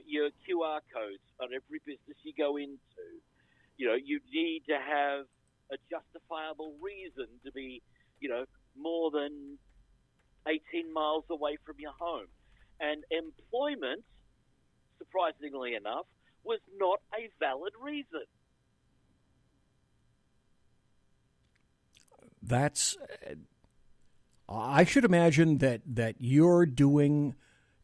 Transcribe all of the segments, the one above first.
your QR codes on every business you go into. You need to have a justifiable reason to be, more than 18 miles away from your home. And employment, surprisingly enough, was not a valid reason. I should imagine that you're doing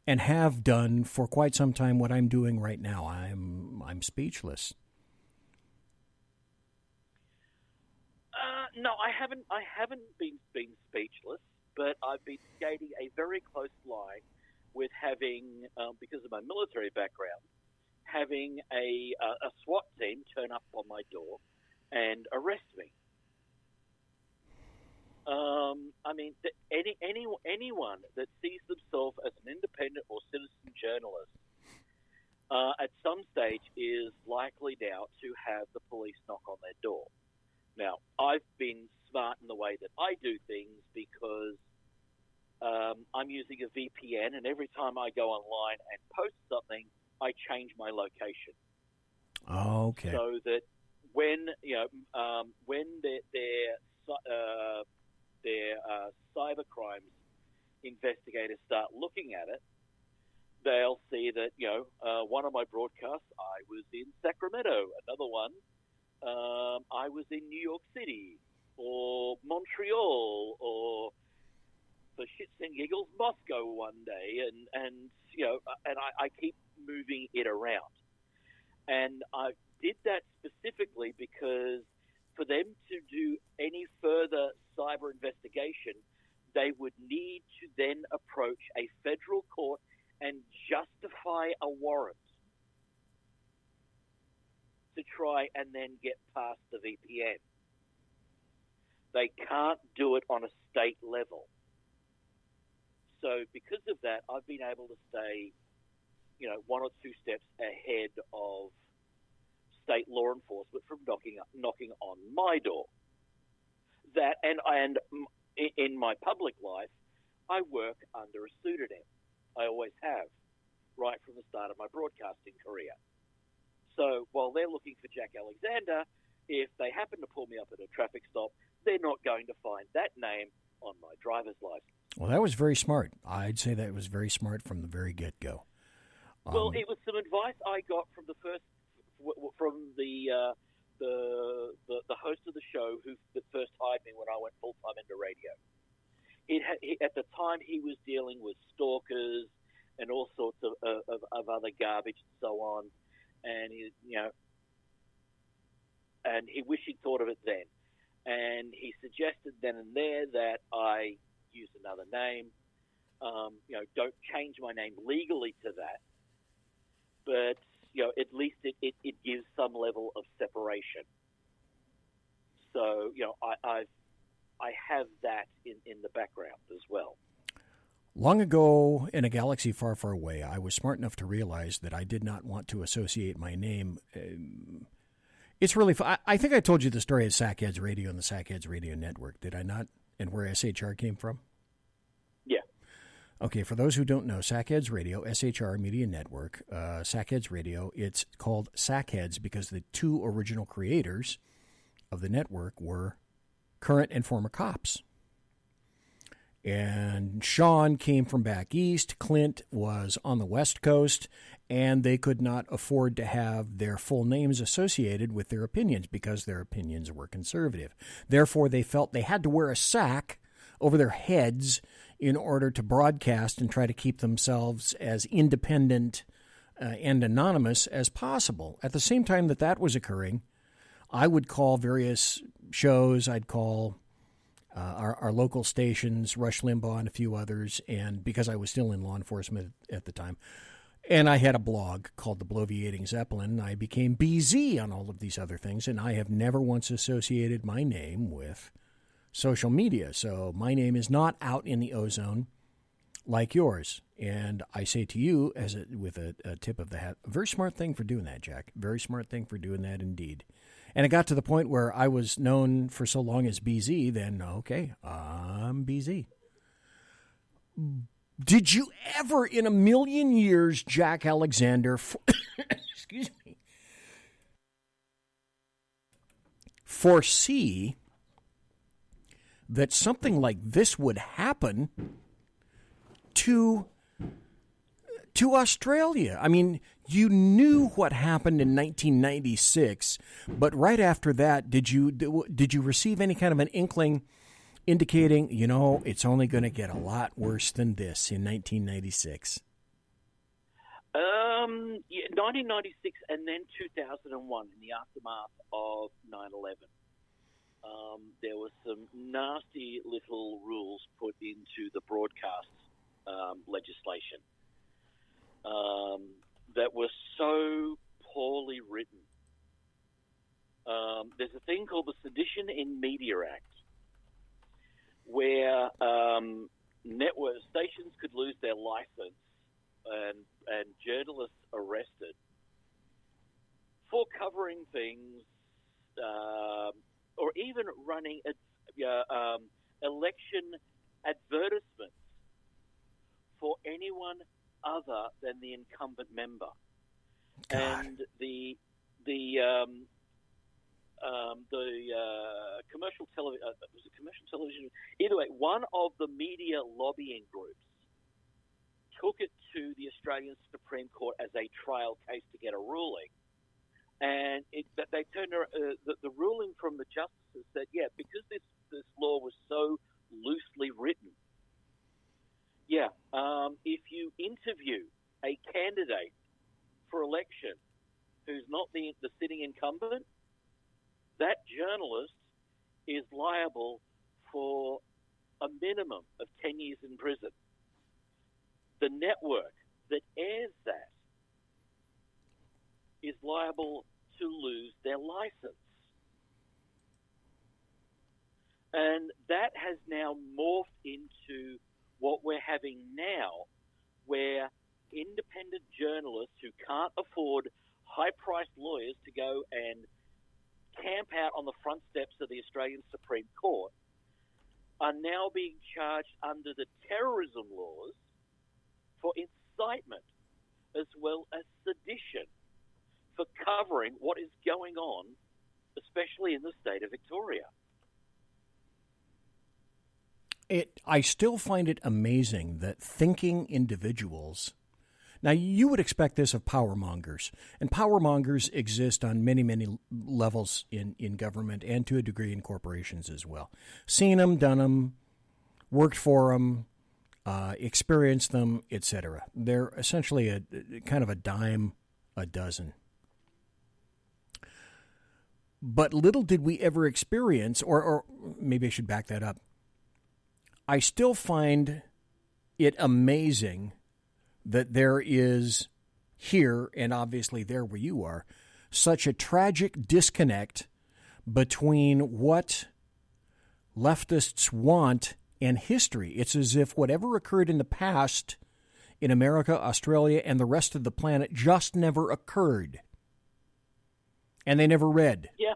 and have done for quite some time what I'm doing right now. I'm speechless. No, I haven't been speechless, but I've been skating a very close line with having, because of my military background, having a SWAT team turn up on my door and arrest me. Anyone that sees themselves as an independent or citizen journalist at some stage is likely now to have the police knock on their door. Now, I've been smart in the way that I do things because I'm using a VPN, and every time I go online and post something, I change my location. Oh, okay. So that when their cyber crimes investigators start looking at it, they'll see that one of my broadcasts I was in Sacramento, another one I was in New York City or Montreal or, for shits and giggles, Moscow one day, and I keep moving it around. And I did that specifically because for them to do any further cyber investigation, they would need to then approach a federal court and justify a warrant to try and then get past the VPN. They can't do it on a state level. So because of that, I've been able to stay, one or two steps ahead of state law enforcement from knocking on my door. That and in my public life, I work under a pseudonym. I always have, right from the start of my broadcasting career. So while they're looking for Jack Alexander, if they happen to pull me up at a traffic stop, they're not going to find that name on my driver's license. Well, that was very smart. I'd say that was very smart from the very get-go. Well, it was some advice I got from the host of the show who first hired me when I went full-time into radio. At the time, he was dealing with stalkers and all sorts of other garbage and so on, and he wished he'd thought of it then. And he suggested then and there that I use another name. Don't change my name legally to that, but at least it gives some level of separation. So I have that in the background as well. Long ago, in a galaxy far, far away, I was smart enough to realize that I did not want to associate my name. It's really fun. I think I told you the story of Sackheads Radio and the Sackheads Radio Network, did I not? And where SHR came from? Yeah. Okay, for those who don't know, Sackheads Radio, SHR Media Network, Sackheads Radio, it's called Sackheads because the two original creators of the network were current and former cops. And Sean came from back east, Clint was on the West Coast, and they could not afford to have their full names associated with their opinions because their opinions were conservative. Therefore, they felt they had to wear a sack over their heads in order to broadcast and try to keep themselves as independent and anonymous as possible. At the same time that was occurring, I would call various shows, I'd call our local stations, Rush Limbaugh and a few others, and because I was still in law enforcement at the time, and I had a blog called The Bloviating Zeppelin, I became BZ on all of these other things, and I have never once associated my name with social media. So my name is not out in the ozone like yours. And I say to you, with a tip of the hat, a very smart thing for doing that, Jack. Very smart thing for doing that indeed. And it got to the point where I was known for so long as BZ, then, okay, I'm BZ. Did you ever in a million years, Jack Alexander, excuse me, foresee that something like this would happen to Australia? I mean, you knew what happened in 1996, but right after that, did you receive any kind of an inkling indicating, it's only going to get a lot worse than this in 1996? 1996 and then 2001 in the aftermath of 9/11. There were some nasty little rules put into the broadcast legislation that were so poorly written. There's a thing called the Sedition in Media Act, where network stations could lose their license and journalists arrested for covering things or even running election advertisements for anyone other than the incumbent member. God. And the commercial television, was it commercial television? Either way, one of the media lobbying groups took it to the Australian Supreme Court as a trial case to get a ruling. And they turned the ruling from the justices said, because this law was so loosely written, if you interview a candidate for election who's not the sitting incumbent, that journalist is liable for a minimum of 10 years in prison. The network that airs that is liable to lose their license. And that has now morphed into what we're having now, where independent journalists who can't afford high-priced lawyers to go and camp out on the front steps of the Australian Supreme Court are now being charged under the terrorism laws for incitement as well as sedition for covering what is going on, especially in the state of Victoria. I still find it amazing that thinking individuals. Now, you would expect this of power mongers, and power mongers exist on many, many levels in government and to a degree in corporations as well. Seen them, done them, worked for them, experienced them, etc. They're essentially a kind of a dime a dozen. But little did we ever experience, or maybe I should back that up. I still find it amazing that there is here, and obviously there where you are, such a tragic disconnect between what leftists want and history. It's as if whatever occurred in the past in America, Australia, and the rest of the planet just never occurred. And they never read. Yeah.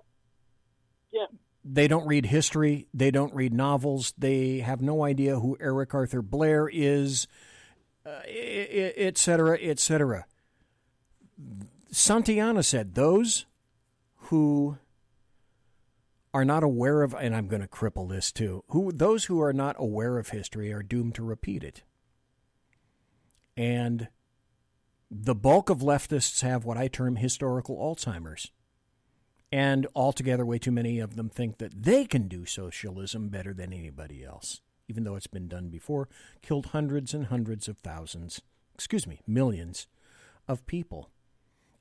They don't read history. They don't read novels. They have no idea who Eric Arthur Blair is, et cetera, et cetera. Santayana said, those who are not aware of, and I'm going to cripple this too, those who are not aware of history are doomed to repeat it. And the bulk of leftists have what I term historical Alzheimer's. And altogether, way too many of them think that they can do socialism better than anybody else, even though it's been done before, killed hundreds and hundreds of millions of people.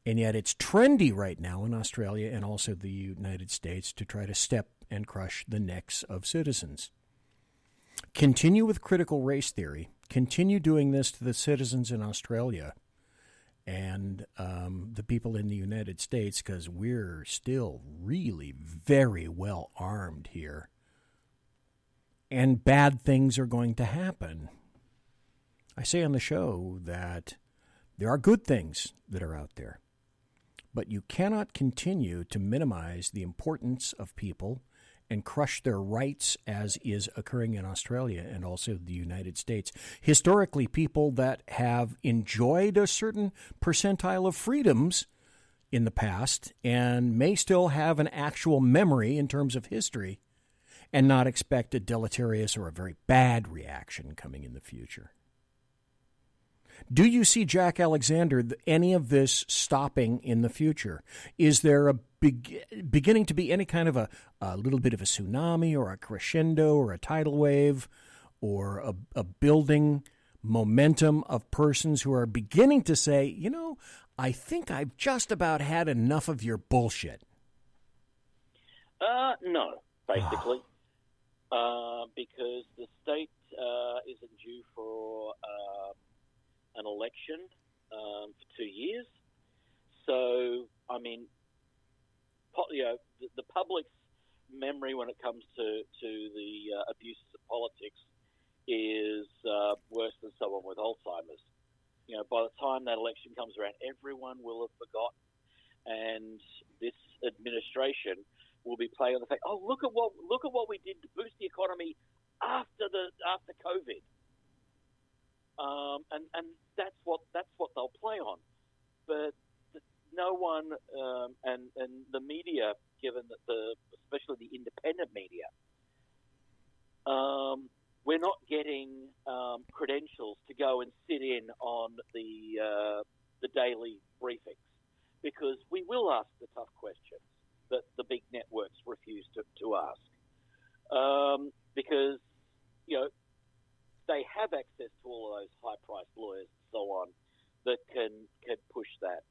And yet it's trendy right now in Australia and also the United States to try to step and crush the necks of citizens. Continue with critical race theory. Continue doing this to the citizens in Australia and the people in the United States, because we're still really very well armed here. And bad things are going to happen. I say on the show that there are good things that are out there, but you cannot continue to minimize the importance of people and crush their rights, as is occurring in Australia and also the United States. Historically, people that have enjoyed a certain percentile of freedoms in the past and may still have an actual memory in terms of history and not expect a deleterious or a very bad reaction coming in the future. Do you see, Jack Alexander, any of this stopping in the future? Is there a beginning to be any kind of a little bit of a tsunami or a crescendo or a tidal wave or a building momentum of persons who are beginning to say, you know, I think I've just about had enough of your bullshit? No, basically. Because the state isn't due for an election for 2 years. So, I mean, the public's memory when it comes to the abuses of politics is worse than someone with Alzheimer's. You know, by the time that election comes around, everyone will have forgotten, and this administration will be playing on the fact, oh, look at what we did to boost the economy after COVID. And that's what they'll play on. But no one and the media, given that especially the independent media, we're not getting credentials to go and sit in on the daily briefings, because we will ask the tough questions that the big networks refuse to ask, because, you know, they have access to all of those high-priced lawyers and so on that can push that.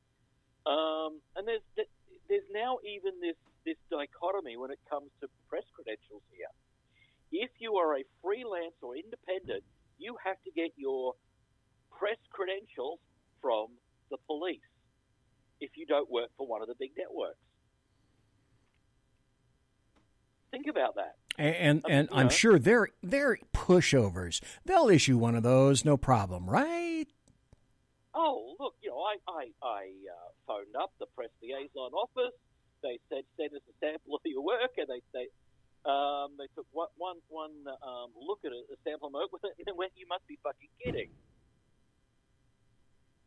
And there's now even this dichotomy when it comes to press credentials here. If you are a freelance or independent, you have to get your press credentials from the police if you don't work for one of the big networks. Think about that. And I'm sure they're pushovers. They'll issue one of those, no problem, right? Oh, look, you know, I phoned up the press liaison office. They said, send us a sample of your work, and they took one look at a sample of my work with it, and then went, "You must be fucking kidding."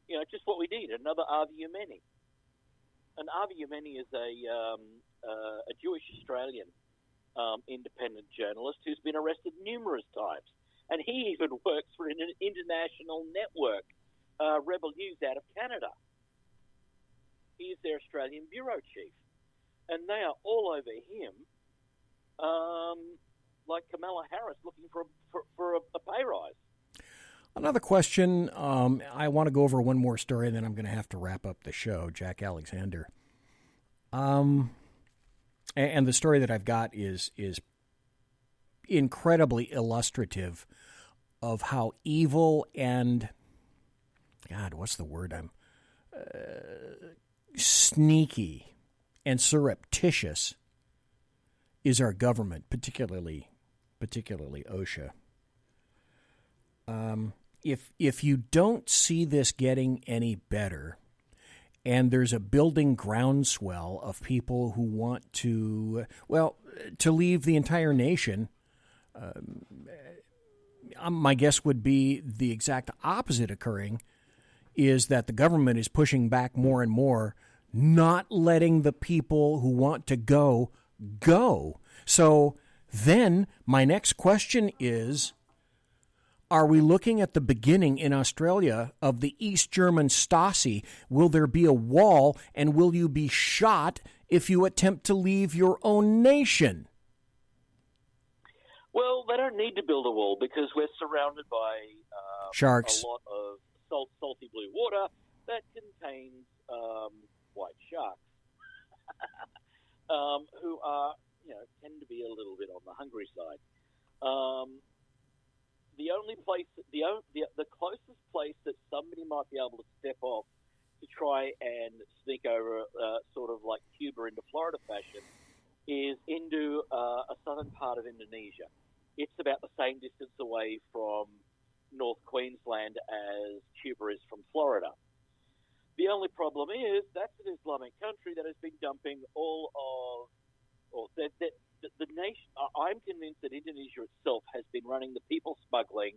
You know, just what we need, another Avi Yemeni. And Avi Yemeni is a Jewish Australian independent journalist who's been arrested numerous times. And he even works for an international network, Rebel News out of Canada. He is their Australian bureau chief. And they are all over him, like Kamala Harris looking for a pay rise. Another question. I want to go over one more story, and then I'm going to have to wrap up the show. Jack Alexander. And the story that I've got is incredibly illustrative of how evil and, God, what's the word? Sneaky and surreptitious is our government, particularly OSHA. If you don't see this getting any better, and there's a building groundswell of people who want to leave the entire nation, my guess would be the exact opposite occurring, is that the government is pushing back more and more, not letting the people who want to go. So then my next question is, are we looking at the beginning in Australia of the East German Stasi? Will there be a wall, and will you be shot if you attempt to leave your own nation? Well, they don't need to build a wall because we're surrounded by sharks. A lot of salty blue water that contains white sharks, who are, tend to be a little bit on the hungry side. The only place, the closest place that somebody might be able to step off to try and sneak over, sort of like Cuba into Florida fashion, is into a southern part of Indonesia. It's about the same distance away from North Queensland as Cuba is from Florida. The only problem is that's an Islamic country that has been dumping all of, the nation. I'm convinced that Indonesia itself has been running the people smuggling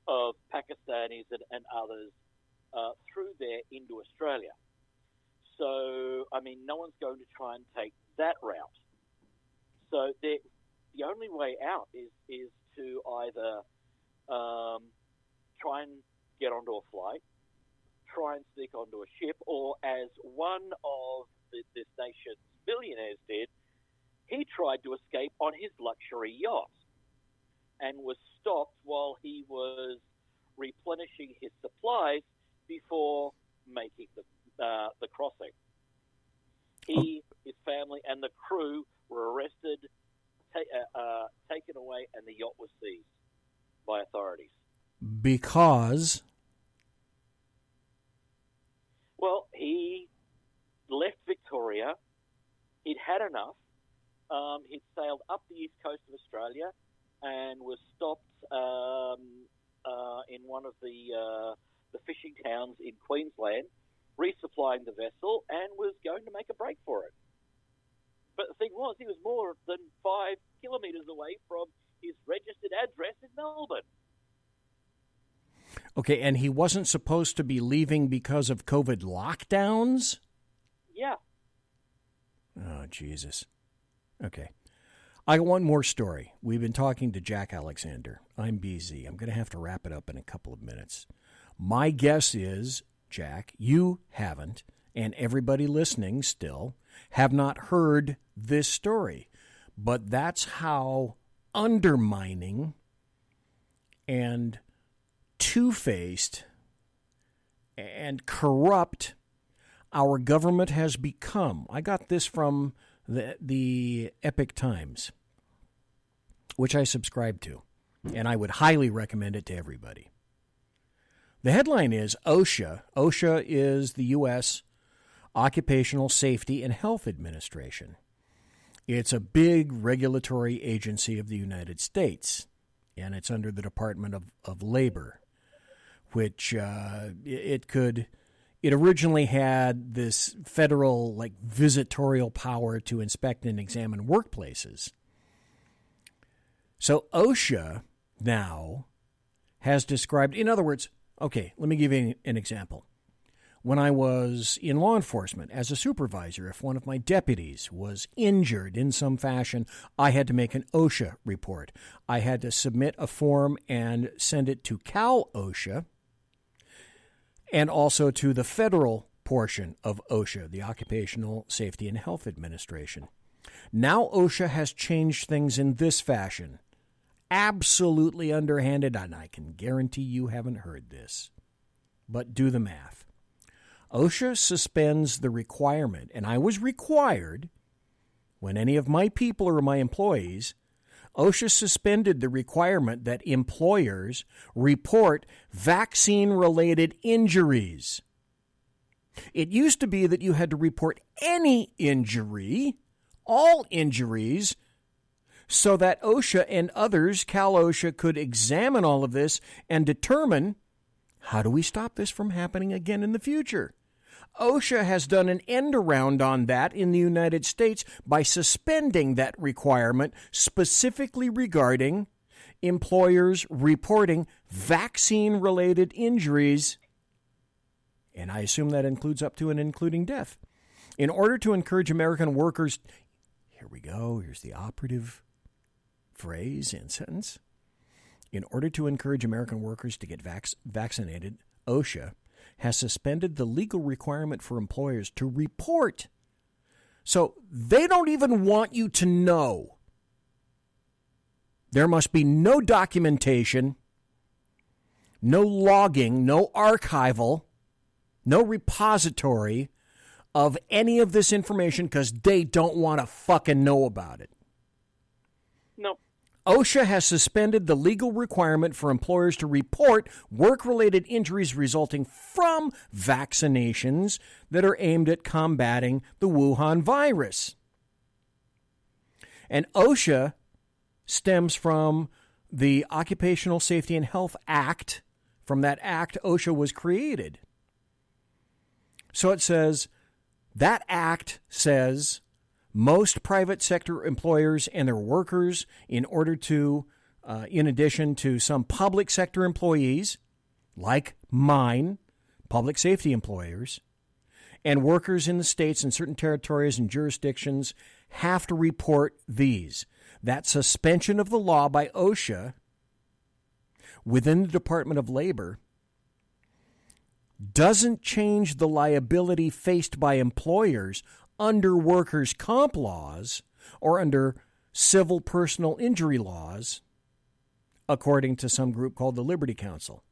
of Pakistanis and others through there into Australia. So, I mean, no one's going to try and take that route. So the only way out is to either try and get onto a flight, try and sneak onto a ship, or as one of this nation's billionaires did, he tried to escape on his luxury yacht and was stopped while he was replenishing his supplies before making the crossing. He, his family, and the crew were arrested, taken away, and the yacht was seized by authorities. Because? Well, he left Victoria. He'd had enough. He'd sailed up the east coast of Australia and was stopped in one of the fishing towns in Queensland, resupplying the vessel, and was going to make a break for it. But the thing was, he was more than 5 kilometres away from his registered address in Melbourne. Okay, and he wasn't supposed to be leaving because of COVID lockdowns? Yeah. Oh, Jesus. Okay. I got one more story. We've been talking to Jack Alexander. I'm BZ. I'm going to have to wrap it up in a couple of minutes. My guess is, Jack, you haven't, and everybody listening still, have not heard this story. But that's how undermining and two-faced and corrupt our government has become. I got this from the Epic Times, which I subscribe to, and I would highly recommend it to everybody. The headline is OSHA. OSHA is the U.S. Occupational Safety and Health Administration. It's a big regulatory agency of the United States, and it's under the Department of Labor, which it originally had this federal, visitorial power to inspect and examine workplaces. So OSHA now has described, in other words, okay, let me give you an example. When I was in law enforcement as a supervisor, if one of my deputies was injured in some fashion, I had to make an OSHA report. I had to submit a form and send it to Cal OSHA and also to the federal portion of OSHA, the Occupational Safety and Health Administration. Now OSHA has changed things in this fashion. Absolutely underhanded, and I can guarantee you haven't heard this. But do the math. OSHA suspends the requirement, and I was required, when any of my people or my employees, OSHA suspended the requirement that employers report vaccine-related injuries. It used to be that you had to report any injury, all injuries, so that OSHA and others, Cal OSHA, could examine all of this and determine, how do we stop this from happening again in the future? OSHA has done an end around on that in the United States by suspending that requirement specifically regarding employers reporting vaccine-related injuries, and I assume that includes up to and including death. In order to encourage American workers, here we go, here's the operative phrase and sentence. In order to encourage American workers to get vaccinated, OSHA has suspended the legal requirement for employers to report. So they don't even want you to know. There must be no documentation, no logging, no archival, no repository of any of this information because they don't want to fucking know about it. No. OSHA has suspended the legal requirement for employers to report work-related injuries resulting from vaccinations that are aimed at combating the Wuhan virus. And OSHA stems from the Occupational Safety and Health Act. From that act, OSHA was created. So it says, that act says most private sector employers and their workers, in addition to some public sector employees, like mine, public safety employers, and workers in the states and certain territories and jurisdictions have to report these. That suspension of the law by OSHA within the Department of Labor doesn't change the liability faced by employers under workers' comp laws or under civil personal injury laws, according to some group called the Liberty Council.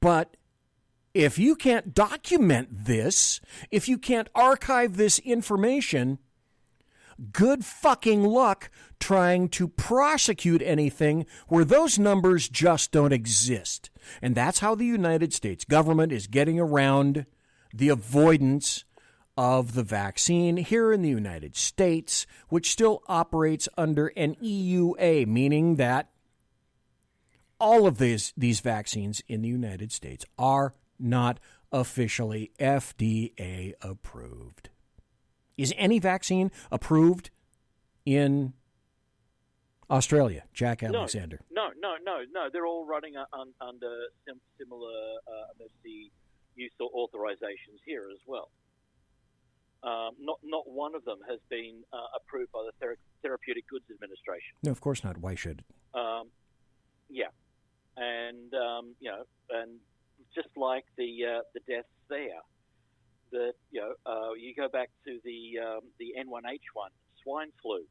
But if you can't document this, if you can't archive this information, good fucking luck trying to prosecute anything where those numbers just don't exist. And that's how the United States government is getting around the avoidance of the vaccine here in the United States, which still operates under an EUA, meaning that all of these vaccines in the United States are not officially FDA approved. Is any vaccine approved in Australia, Jack Alexander? No. They're all running under similar emergency use authorizations here as well. Not one of them has been approved by the Therapeutic Goods Administration. No, of course not. Why should it? Yeah, and and just like the deaths there, that you go back to the N1H1 swine flu.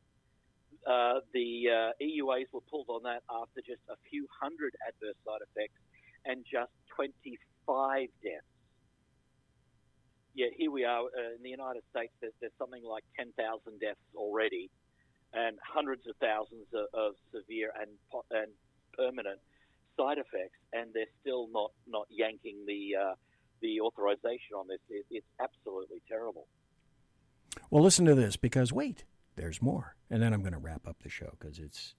The EUAs were pulled on that after just a few hundred adverse side effects and just 25 deaths. Yet here we are in the United States. There's something like 10,000 deaths already, and hundreds of thousands of severe and permanent side effects, and they're still not yanking the authorization on this. It's absolutely terrible. Well, listen to this, because wait, there's more. And then I'm going to wrap up the show because it's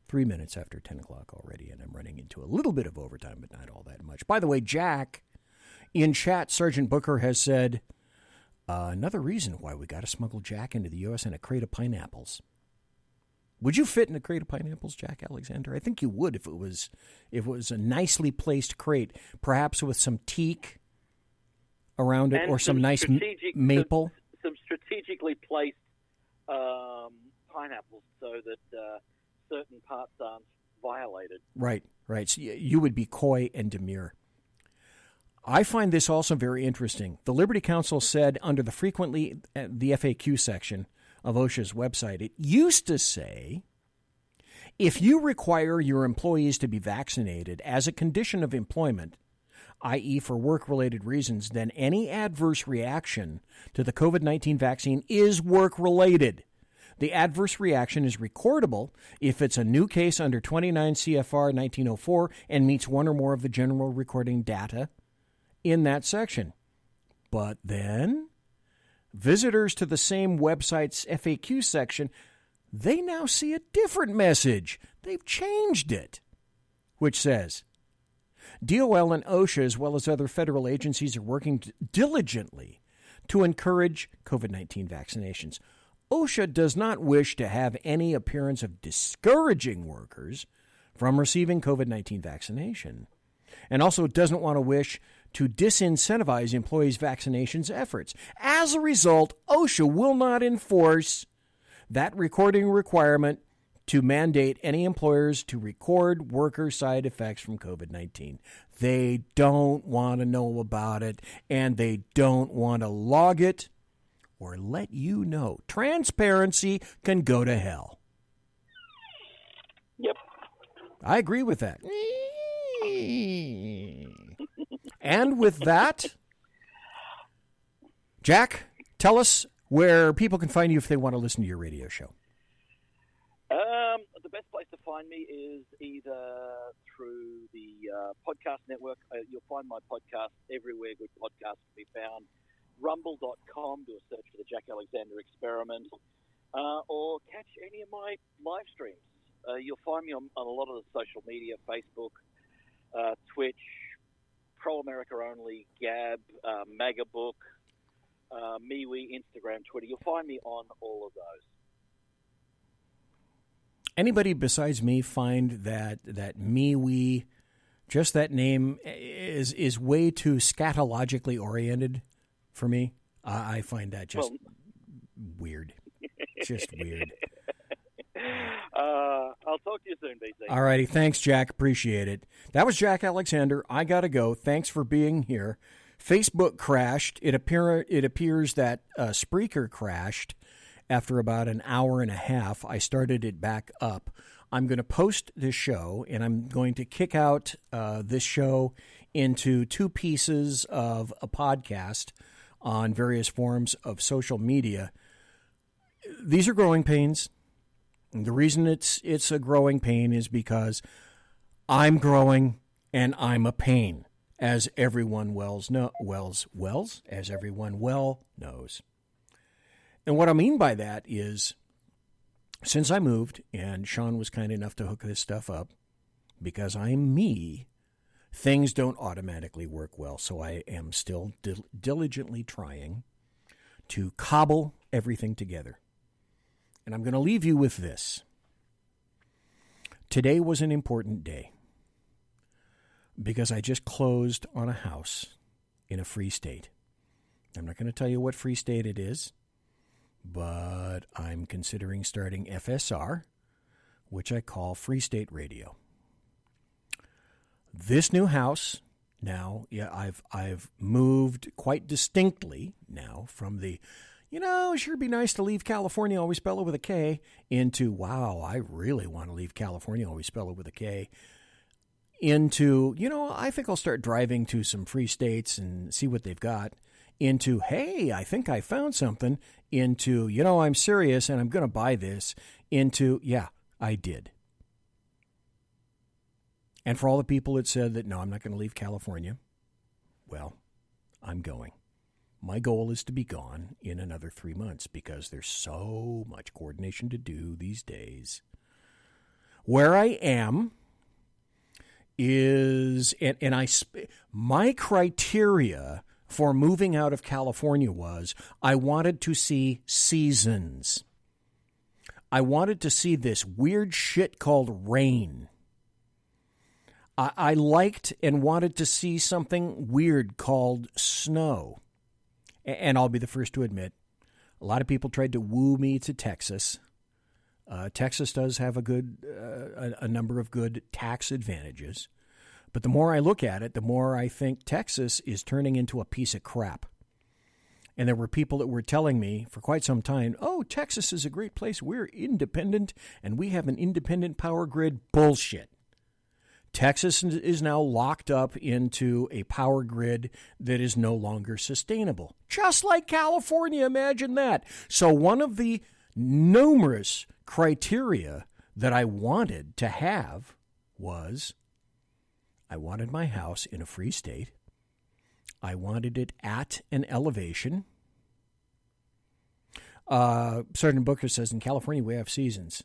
3 minutes after 10 o'clock already, and I'm running into a little bit of overtime, but not all that much. By the way, Jack, in chat, Sergeant Booker has said, another reason why we got to smuggle Jack into the U.S. in a crate of pineapples. Would you fit in a crate of pineapples, Jack Alexander? I think you would if it was a nicely placed crate, perhaps with some teak around it, and or some nice maple. Some strategically placed pineapples so that certain parts aren't violated. Right. So you would be coy and demure. I find this also very interesting. The Liberty Council said under the FAQ section of OSHA's website, it used to say, if you require your employees to be vaccinated as a condition of employment, i.e. for work-related reasons, then any adverse reaction to the COVID-19 vaccine is work-related. The adverse reaction is recordable if it's a new case under 29 CFR 1904 and meets one or more of the general recording data in that section. But then visitors to the same website's FAQ section, they now see a different message. They've changed it, which says, DOL and OSHA, as well as other federal agencies, are working diligently to encourage COVID-19 vaccinations. OSHA does not wish to have any appearance of discouraging workers from receiving COVID-19 vaccination, and also doesn't want to wish to disincentivize employees' vaccinations efforts. As a result, OSHA will not enforce that recording requirement to mandate any employers to record worker side effects from COVID-19. They don't want to know about it, and they don't want to log it or let you know. Transparency can go to hell. Yep. I agree with that. And with that, Jack, tell us where people can find you if they want to listen to your radio show. The best place to find me is either through the podcast network. You'll find my podcast everywhere good podcasts can be found. Rumble.com, do a search for the Jack Alexander Experiment, or catch any of my live streams. You'll find me on a lot of the social media, Facebook, Twitch, Pro America Only, Gab, MAGA Book, MeWe, Instagram, Twitter. You'll find me on all of those. Anybody besides me find that MeWe, just that name, is way too scatologically oriented for me? I find that just weird. Just weird. I'll talk to you soon, BC. All righty. Thanks, Jack. Appreciate it. That was Jack Alexander. I got to go. Thanks for being here. Facebook crashed. It appears that Spreaker crashed after about an hour and a half. I started it back up. I'm going to post this show, and I'm going to kick out this show into two pieces of a podcast on various forms of social media. These are growing pains. And the reason it's a growing pain is because I'm growing and I'm a pain, as everyone as everyone well knows. And what I mean by that is, since I moved, and Sean was kind enough to hook this stuff up, because I'm me, things don't automatically work well. So I am still diligently trying to cobble everything together. And I'm going to leave you with this. Today was an important day because I just closed on a house in a free state. I'm not going to tell you what free state it is, but I'm considering starting FSR, which I call Free State Radio. This new house now, I've moved quite distinctly now from the, it sure be nice to leave California, always spell it with a K, into, wow, I really want to leave California, always spell it with a K, into, I think I'll start driving to some free states and see what they've got, into, hey, I think I found something, into, I'm serious and I'm going to buy this, into, yeah, I did. And for all the people that said that, no, I'm not going to leave California, well, I'm going. My goal is to be gone in another 3 months because there's so much coordination to do these days. Where I am is, my criteria for moving out of California was I wanted to see seasons. I wanted to see this weird shit called rain. I liked and wanted to see something weird called snow. And I'll be the first to admit, a lot of people tried to woo me to Texas. Texas does have a number of good tax advantages. But the more I look at it, the more I think Texas is turning into a piece of crap. And there were people that were telling me for quite some time, oh, Texas is a great place. We're independent, and we have an independent power grid. Bullshit. Texas is now locked up into a power grid that is no longer sustainable. Just like California, imagine that. So one of the numerous criteria that I wanted to have was I wanted my house in a free state. I wanted it at an elevation. Sergeant Booker says in California we have seasons.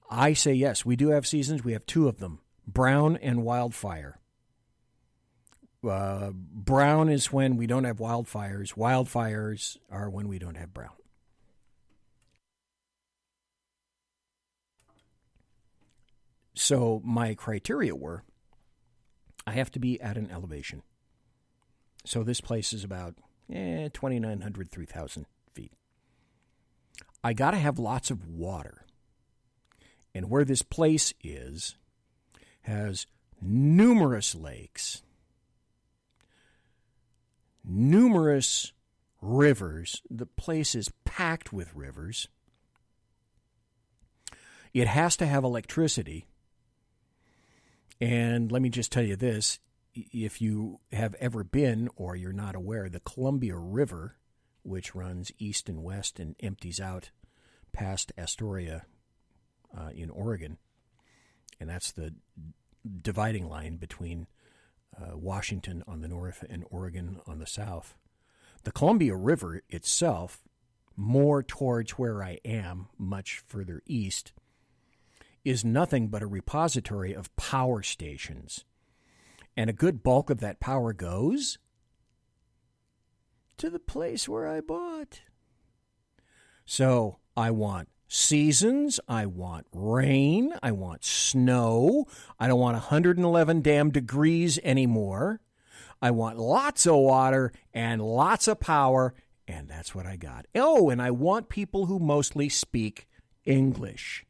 I say yes, we do have seasons. We have two of them, brown and wildfire. Brown is when we don't have wildfires. Wildfires are when we don't have brown. So my criteria were, I have to be at an elevation. So this place is about 2,900, 3,000 feet. I got to have lots of water. And where this place is, has numerous lakes, numerous rivers. The place is packed with rivers. It has to have electricity. And let me just tell you this, if you have ever been or you're not aware, the Columbia River, which runs east and west and empties out past Astoria, in Oregon, and that's the dividing line between Washington on the north and Oregon on the south. The Columbia River itself, more towards where I am, much further east, is nothing but a repository of power stations. And a good bulk of that power goes to the place where I bought. So I want seasons, I want rain, I want snow, I don't want 111 damn degrees anymore. I want lots of water and lots of power, and that's what I got. Oh, and I want people who mostly speak English.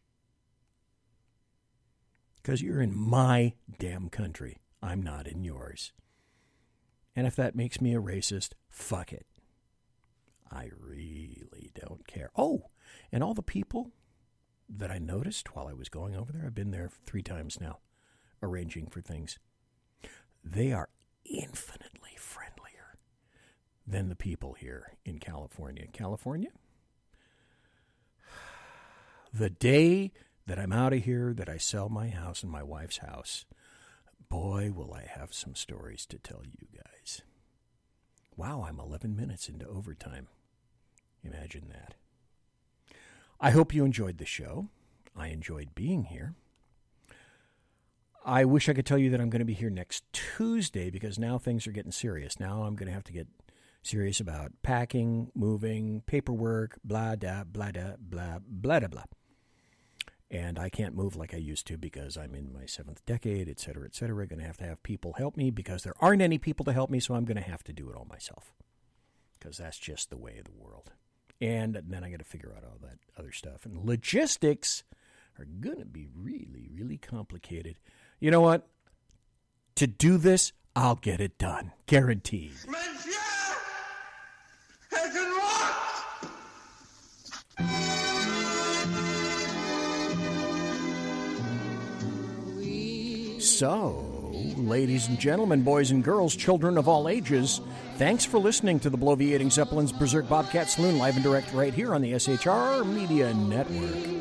Because you're in my damn country. I'm not in yours. And if that makes me a racist, fuck it. I really don't care. Oh, and all the people that I noticed while I was going over there, I've been there 3 times now, arranging for things. They are infinitely friendlier than the people here in California. California, the day that I'm out of here, that I sell my house and my wife's house, boy, will I have some stories to tell you guys. Wow, I'm 11 minutes into overtime. Imagine that. I hope you enjoyed the show. I enjoyed being here. I wish I could tell you that I'm going to be here next Tuesday, because now things are getting serious. Now I'm going to have to get serious about packing, moving, paperwork, blah, da, blah, da, blah, blah, da, blah. And I can't move like I used to because I'm in my 7th decade, et cetera, et cetera. Going to have people help me because there aren't any people to help me, so I'm going to have to do it all myself because that's just the way of the world. And then I got to figure out all that other stuff. And logistics are going to be really, really complicated. You know what? To do this, I'll get it done. Guaranteed. Monsieur! I can walk! So, ladies and gentlemen, boys and girls, children of all ages, thanks for listening to the Bloviating Zeppelin's Berserk Bobcat Saloon live and direct right here on the SHR Media Network.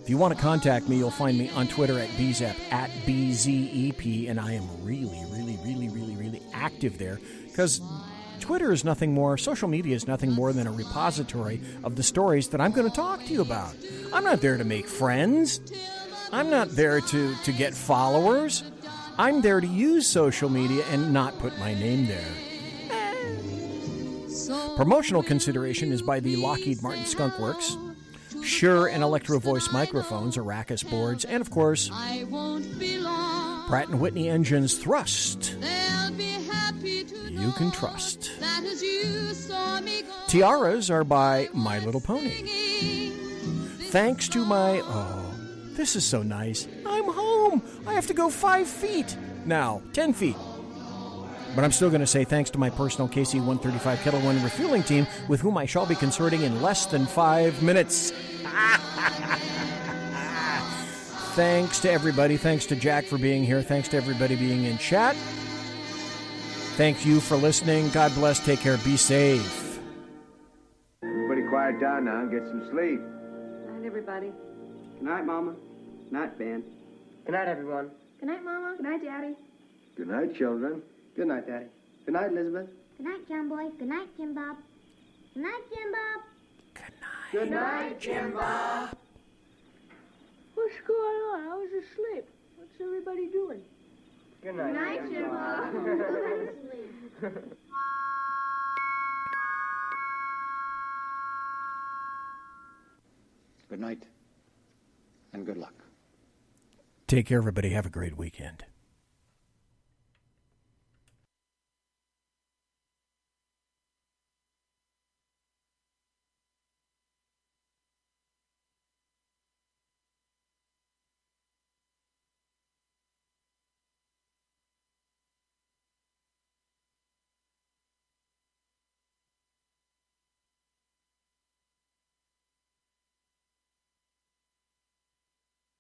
If you want to contact me, you'll find me on Twitter at BZEP, at BZEP, and I am really, really, really, really, really active there because Twitter is nothing more, social media is nothing more than a repository of the stories that I'm going to talk to you about. I'm not there to make friends. I'm not there to get followers. I'm there to use social media and not put my name there. Promotional consideration is by the Lockheed Martin Skunk Works, Shure and Electro Voice microphones, Arrakis boards, and of course, Pratt & Whitney engines thrust. You can trust. Tiaras are by My Little Pony. Thanks to my... this is so nice. I'm home. I have to go 5 feet. Now, 10 feet. But I'm still going to say thanks to my personal KC-135 Kettle One refueling team, with whom I shall be consorting in less than 5 minutes. Thanks to everybody. Thanks to Jack for being here. Thanks to everybody being in chat. Thank you for listening. God bless. Take care. Be safe. Everybody quiet down now and get some sleep. Good night, everybody. Good night, Mama. Good night, Ben. Good night, everyone. Good night, Mama. Good night, Daddy. Good night, children. Good night, Daddy. Good night, Elizabeth. Good night, John Boy. Good night, Jim Bob. Good night, Jim Bob. Good night, Jim Bob. What's going on? I was asleep. What's everybody doing? Good night. Good night, Jim Bob. Good night and good luck. Take care, everybody. Have a great weekend.